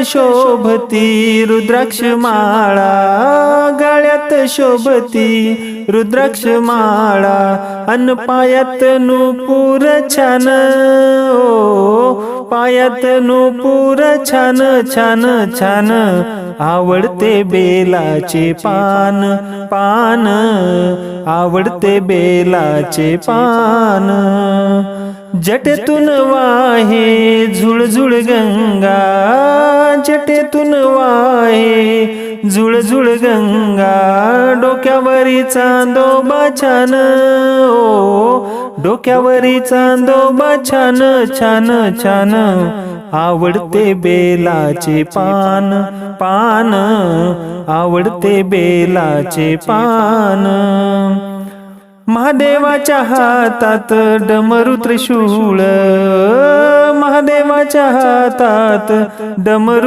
शोभती रुद्राक्ष माळा, गळ्यात शोभती रुद्राक्ष माळा, अन पायात नूपुर छान, ओ पायात नूपुर छान छान छान, आवडते बेलाचे पान पान, आवडते बेलाचे पान. जटेतून वाहे झुळझुळ गंगा, जटेतून वाहे झुळझुळ गंगा, डोक्यावरी चांदोबा छान, ओ डोक्यावरी चांदोबा छान छान छान, आवडते बेलाचे पान पान, आवडते बेलाचे पान. महादेवाच्या हातात डमरू त्रिशूळ, महादेवाच्या हातात डमरू